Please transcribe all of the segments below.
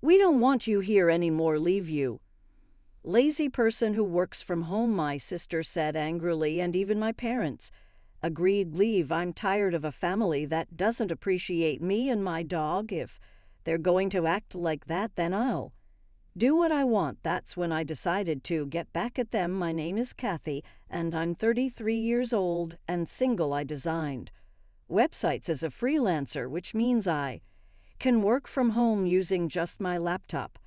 We don't want you here anymore, leave you. Lazy person who works from home, my sister said angrily, and even my parents. Agreed, leave. I'm tired of a family that doesn't appreciate me and my dog. If they're going to act like that, then I'll do what I want. That's when I decided to get back at them. My name is Kathy, and I'm 33 years old and single. I designed websites as a freelancer, which means I can work from home using just my laptop.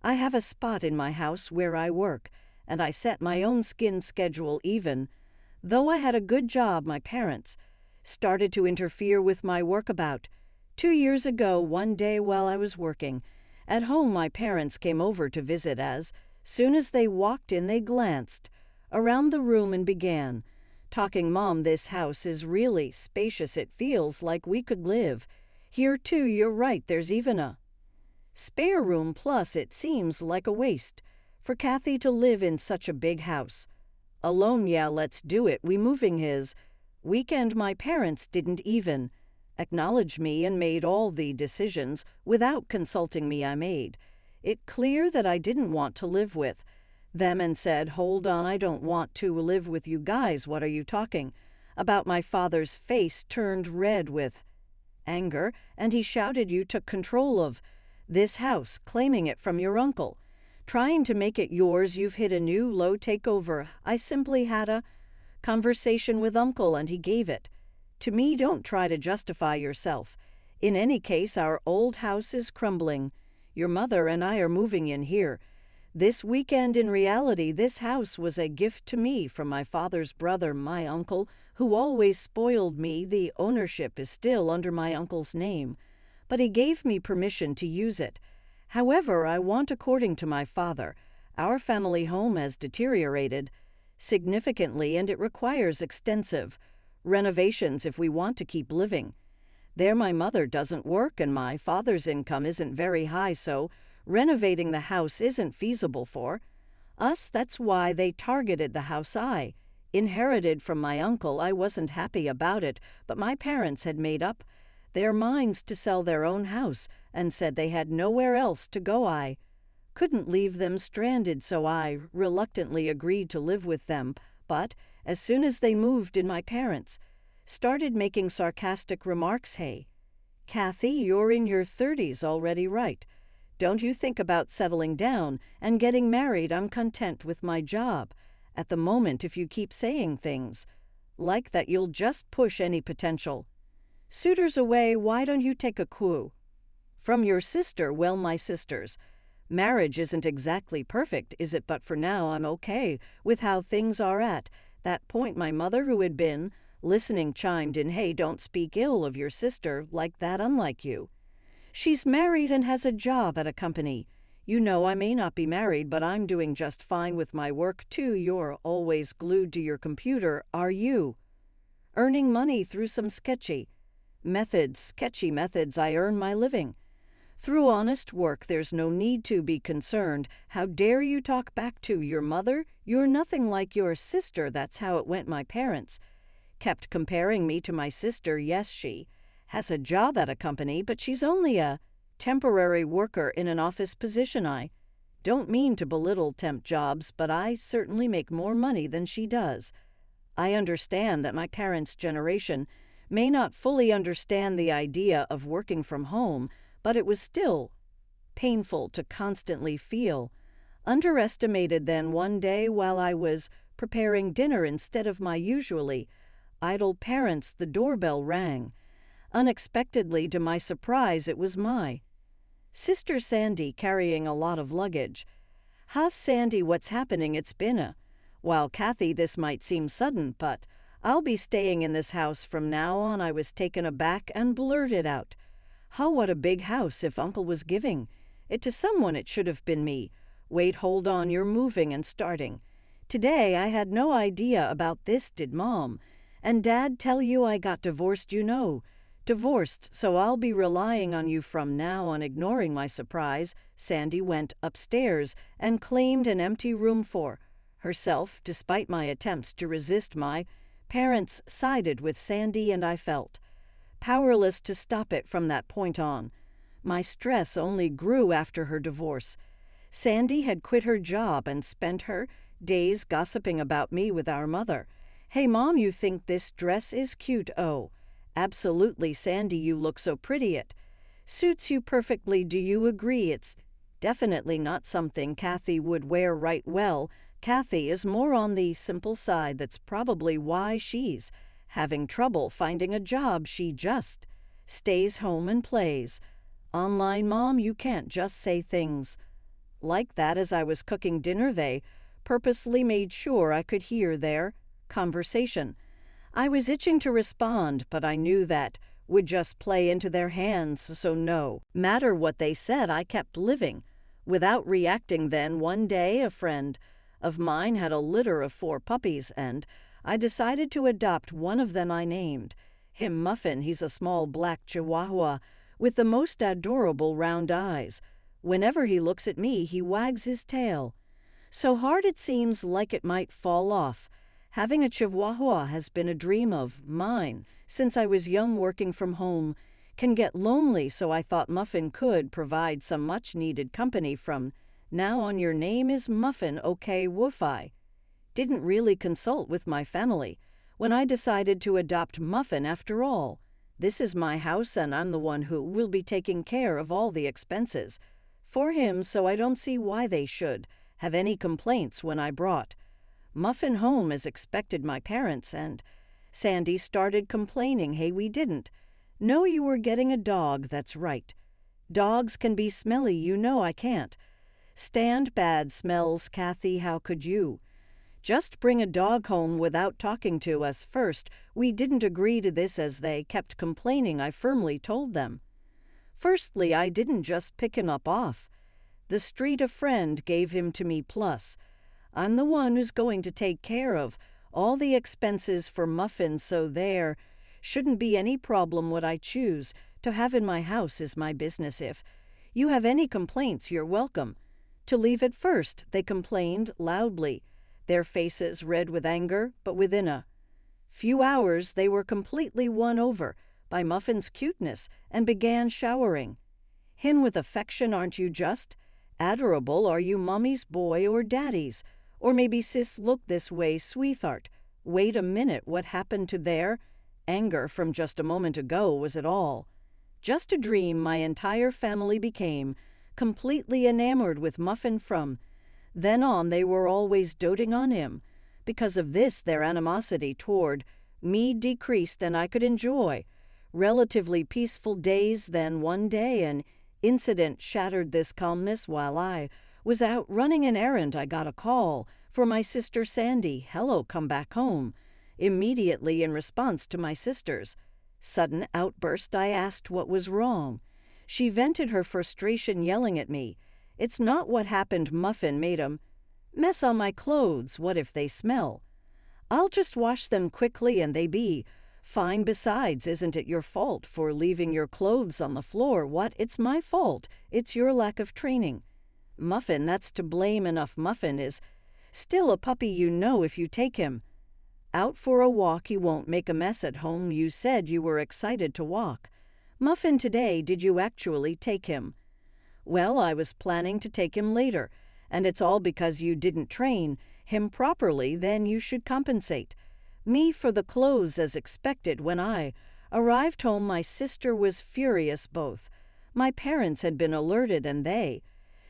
I have a spot in my house where I work, and I set my own schedule even. Though I had a good job, my parents started to interfere with my work about 2 years ago. One day while I was working at home, my parents came over to visit. As soon as they walked in, they glanced around the room and began talking. Mom, this house is really spacious. It feels like we could live here too. You're right, there's even a spare room, plus it seems like a waste for Kathy to live in such a big house alone. Yeah, let's do it. We moving his weekend. My parents didn't even acknowledge me and made all the decisions without consulting me. I made it clear that I didn't want to live with them and said, hold on, I don't want to live with you guys. What are you talking about? My father's face turned red with anger, and he shouted, you took control of this house, claiming it from your uncle, trying to make it yours. You've hit a new low. Takeover. I simply had a conversation with uncle and he gave it to me. Don't try to justify yourself. In any case, our old house is crumbling. Your mother and I are moving in here this weekend. In reality, this house was a gift to me from my father's brother, my uncle, who always spoiled me. The ownership is still under my uncle's name, but he gave me permission to use it however I want. According to my father, our family home has deteriorated significantly and it requires extensive renovations if we want to keep living there. My mother doesn't work and my father's income isn't very high, so renovating the house isn't feasible for us. That's why they targeted the house I inherited from my uncle. I wasn't happy about it, but my parents had made up their minds to sell their own house and said they had nowhere else to go. I couldn't leave them stranded, so I reluctantly agreed to live with them. But as soon as they moved in, my parents started making sarcastic remarks. Hey, Kathy, you're in your 30s already, right? Don't you think about settling down and getting married? I'm content with my job at the moment. If you keep saying things like that, you'll just push any potential suitors away. Why don't you take a clue from your sister? Well, my sister's marriage isn't exactly perfect, is it? But for now, I'm okay with how things are. At that point, my mother, who had been listening, chimed in. Hey, don't speak ill of your sister like that. Unlike you, she's married and has a job at a company. You know, I may not be married, but I'm doing just fine with my work too. You're always glued to your computer. Are you earning money through some sketchy methods? I earn my living through honest work. There's no need to be concerned. How dare you talk back to your mother? You're nothing like your sister. That's how it went. My parents kept comparing me to my sister. Yes, she has a job at a company, but she's only a temporary worker in an office position. I don't mean to belittle temp jobs, but I certainly make more money than she does. I understand that my parents' generation may not fully understand the idea of working from home, but it was still painful to constantly feel underestimated. Then one day, while I was preparing dinner, instead of my usually idle parents, the doorbell rang. Unexpectedly, to my surprise, it was my sister Sandy, carrying a lot of luggage. Huh, Sandy, what's happening? It's been a while. Kathy, this might seem sudden, but I'll be staying in this house from now on. I was taken aback and blurted out, "Huh, what a big house. If Uncle was giving it to someone, it should have been me." Wait, hold on, you're moving and starting today? I had no idea about this. Did Mom and Dad tell you I got divorced? You know, divorced, so I'll be relying on you from now on. Ignoring my surprise, Sandy went upstairs and claimed an empty room for herself. Despite my attempts to resist, my parents sided with Sandy, and I felt powerless to stop it from that point on. My stress only grew after her divorce. Sandy had quit her job and spent her days gossiping about me with our mother. "Hey, Mom, you think this dress is cute? Oh, absolutely, Sandy, you look so pretty. It suits you perfectly. Do you agree? It's definitely not something Kathy would wear right well. Kathy is more on the simple side. That's probably why she's having trouble finding a job. She just stays home and plays online. Mom, you can't just say things like that." As I was cooking dinner, they purposely made sure I could hear their conversation. I was itching to respond, but I knew that would just play into their hands, so no matter what they said, I kept living without reacting. Then one day, a friend of mine had a litter of 4 puppies, and I decided to adopt one of them. I named him Muffin. He's a small black Chihuahua with the most adorable round eyes. Whenever he looks at me, he wags his tail so hard it seems like it might fall off. Having a Chihuahua has been a dream of mine since I was young. Working from home can get lonely, so I thought Muffin could provide some much-needed company from now on. Your name is Muffin, okay, woof. I didn't really consult with my family when I decided to adopt Muffin. After all, this is my house and I'm the one who will be taking care of all the expenses for him, so I don't see why they should have any complaints. When I brought Muffin home as expected, my parents and Sandy started complaining. "Hey, we didn't know you were getting a dog." "That's right. Dogs can be smelly. You know I can't stand bad smells. Kathy, how could you just bring a dog home without talking to us first? We didn't agree to this." As they kept complaining, I firmly told them, firstly, I didn't just pick him up off the street. A friend gave him to me, plus I'm the one who's going to take care of all the expenses for Muffin, so there shouldn't be any problem. What I choose to have in my house is my business. If you have any complaints, you're welcome to leave it first. They complained loudly, their faces red with anger, but within a few hours they were completely won over by Muffin's cuteness and began showering him with affection. "Aren't you just adorable? Are you Mommy's boy or Daddy's? Or maybe sis, look this way, sweetheart." Wait a minute, what happened to their anger from just a moment ago? Was it all just a dream? My entire family became completely enamored with Muffin. From then on, they were always doting on him. Because of this, their animosity toward me decreased and I could enjoy relatively peaceful days. Then one day, an incident shattered this calmness. While I was out running an errand, I got a call for my sister Sandy. "Hello, come back home." Immediately, in response to my sister's sudden outburst, I asked what was wrong. She vented her frustration yelling at me, "It's not what happened. Muffin made a mess on my clothes. What if they smell? I'll just wash them quickly and they be fine. Besides, isn't it your fault for leaving your clothes on the floor?" "What? It's my fault. It's your lack of training, Muffin, that's to blame. Enough. Muffin is still a puppy. You know, if you take him out for a walk, he won't make a mess at home. You said you were excited to walk Muffin today. Did you actually take him?" "Well, I was planning to take him later, and it's all because you didn't train him properly. Then you should compensate me for the clothes as expected." When I arrived home, my sister was furious. Both my parents had been alerted and they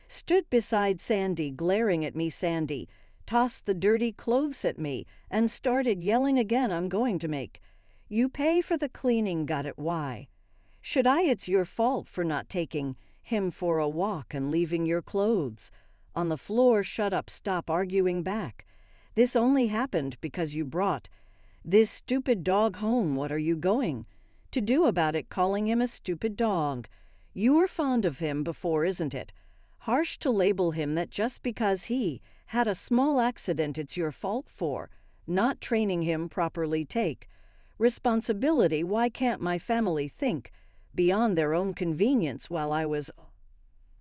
stood beside Sandy, glaring at me. Sandy tossed the dirty clothes at me and started yelling again. "I'm going to make you pay for the cleaning." "Got it. Why should I? It's your fault for not taking him for a walk and leaving your clothes on the floor." "Shut up. Stop arguing back. This only happened because you brought this stupid dog home. What are you going to do about it?" "Calling him a stupid dog. You were fond of him before, isn't it harsh to label him that just because he had a small accident it's your fault for not training him properly? Take responsibility. Why can't my family think beyond their own convenience?" While I was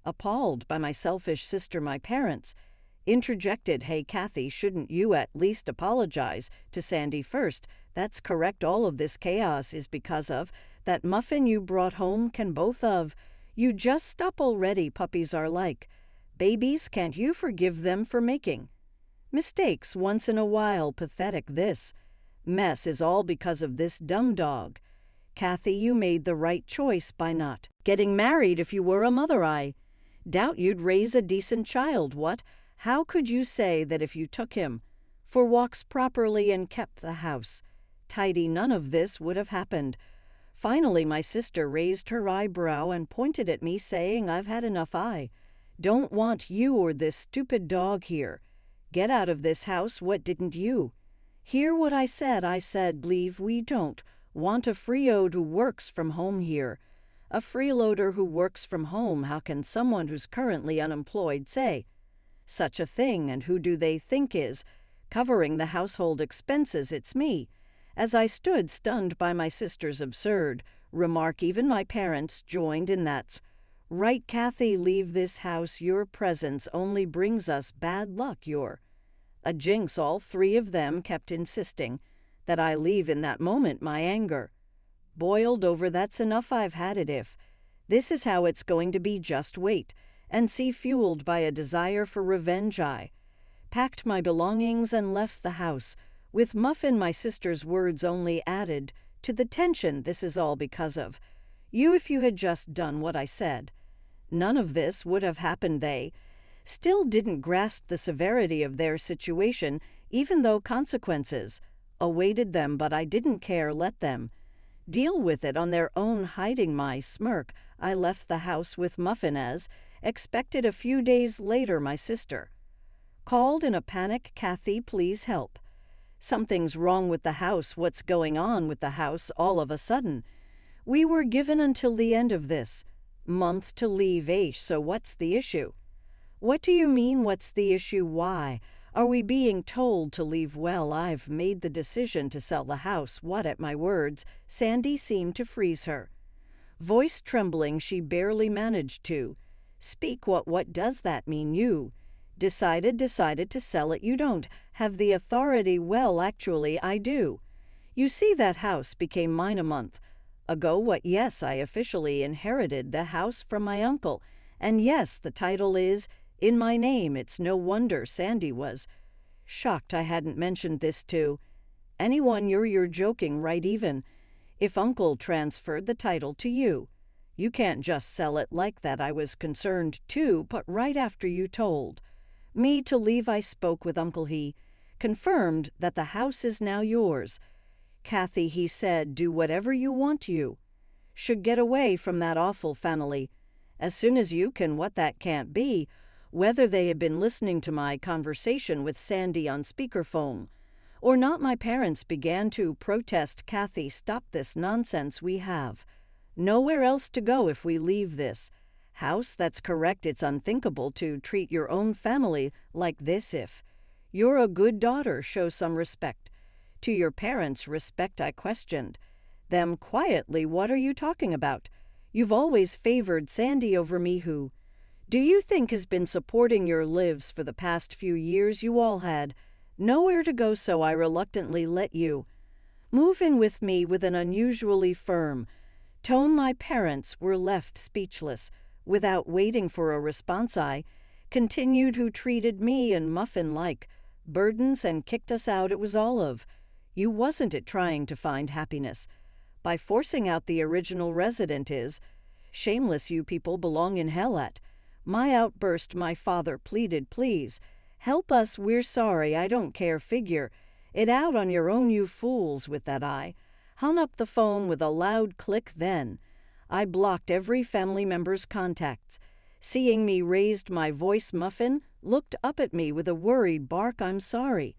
appalled by my selfish sister, my parents interjected, "Hey, Kathy, shouldn't you at least apologize to Sandy first?" "That's correct. All of this chaos is because of that Muffin you brought home. Can both of You just stop already, puppies are like. Babies, can't you forgive them for making mistakes once in a while? Pathetic this mess is all because of this dumb dog. Kathy, you made the right choice by not getting married. If you were a mother, I doubt you'd raise a decent child. What? How could you say that if you took him for walks properly and kept the house tidy, none of this would have happened? Finally, my sister raised her eyebrow and pointed at me, saying, I've had enough. I don't want you or this stupid dog here. Get out of this house. What, didn't you hear what I said? I said, leave. We don't want a freeloader who works from home here. A freeloader who works from home? How can someone who's currently unemployed say such a thing? And who do they think is covering the household expenses? It's me. As I stood stunned by my sister's absurd remark, even my parents joined in. That's right, Kathy, leave this house. Your presence only brings us bad luck. You're a jinx. All three of them kept insisting that I leave. In that moment, my anger boiled over. That's enough. I've had it. If this is how it's going to be, just wait and see. Fueled by a desire for revenge, I packed my belongings and left the house with Muffin. My sister's words only added to the tension. This is all because of you. If you had just done what I said, none of this would have happened. They still didn't grasp the severity of their situation, even though consequences awaited them, but I didn't care. Let them deal with it on their own. Hiding my smirk, I left the house with Muffin as expected. A few days later, my sister called in a panic. Kathy, please help. Something's wrong with the house. What's going on with the house? All of a sudden, we were given until the end of this month to leave. So what's the issue? What do you mean, what's the issue? Why are we being told to leave? Well, I've made the decision to sell the house. What? At my words, Sandy seemed to freeze, her voice trembling. She barely managed to speak. What does that mean? You decided to sell it? You don't have the authority. Well, actually, I do. You see, that house became mine a month ago. What? Yes, I officially inherited the house from my uncle. And yes, the title is in my name. It's no wonder Sandy was shocked I hadn't mentioned this to anyone. You're joking, right? Even if Uncle transferred the title to you, you can't just sell it like that. I was concerned too, but right after you told me to leave, I spoke with Uncle. He confirmed that the house is now yours. Kathy, he said, do whatever you want. You should get away from that awful family as soon as you can. What? That can't be. Whether they had been listening to my conversation with Sandy on speakerphone or not, my parents began to protest. Kathy, stop this nonsense. We have nowhere else to go if we leave this house. That's correct. It's unthinkable to treat your own family like this. If you're a good daughter, show some respect to your parents. Respect? I questioned them quietly. What are you talking about? You've always favored Sandy over me. Who do you think has been supporting your lives for the past few years? You all had nowhere to go, so I reluctantly let you move in with me. With an unusually firm tone, my parents were left speechless. Without waiting for a response, I continued, who treated me and Muffin like burdens and kicked us out. It was all of you, wasn't it? Trying to find happiness by forcing out the original resident is shameless. You people belong in hell. At my outburst, my father pleaded, please help us. We're sorry. I don't care. Figure it out on your own, you fools. With that, I hung up the phone with a loud click. Then I blocked every family member's contacts. Seeing me raised my voice, Muffin looked up at me with a worried bark. I'm sorry,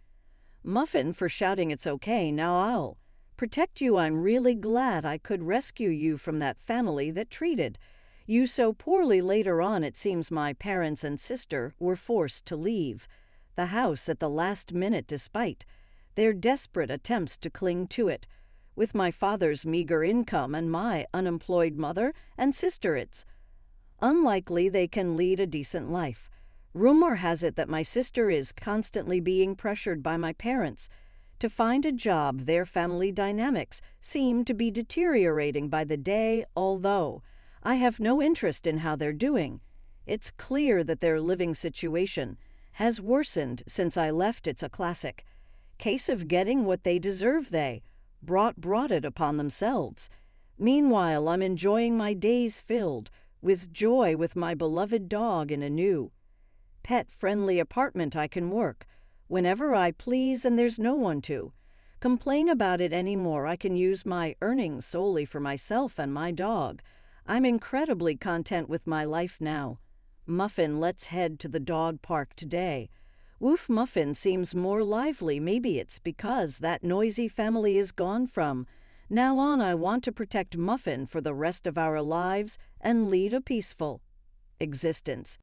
Muffin, for shouting. It's okay. Now I'll protect you. I'm really glad I could rescue you from that family that treated you so poorly. Later on, it seems my parents and sister were forced to leave the house at the last minute despite their desperate attempts to cling to it. With my father's meager income and my unemployed mother and sister, it's unlikely they can lead a decent life. Rumor has it that my sister is constantly being pressured by my parents to find a job. Their family dynamics seem to be deteriorating by the day, although I have no interest in how they're doing. It's clear that their living situation has worsened since I left. It's a classic case of getting what they deserve. They brought it upon themselves. Meanwhile, I'm enjoying my days filled with joy with my beloved dog in a new, pet-friendly apartment. I can work whenever I please, and there's no one to complain about it anymore. I can use my earnings solely for myself and my dog. I'm incredibly content with my life now. Muffin, let's head to the dog park today. Woof, Muffin seems more lively. Maybe it's because that noisy family is gone. From now on, I want to protect Muffin for the rest of our lives and lead a peaceful existence.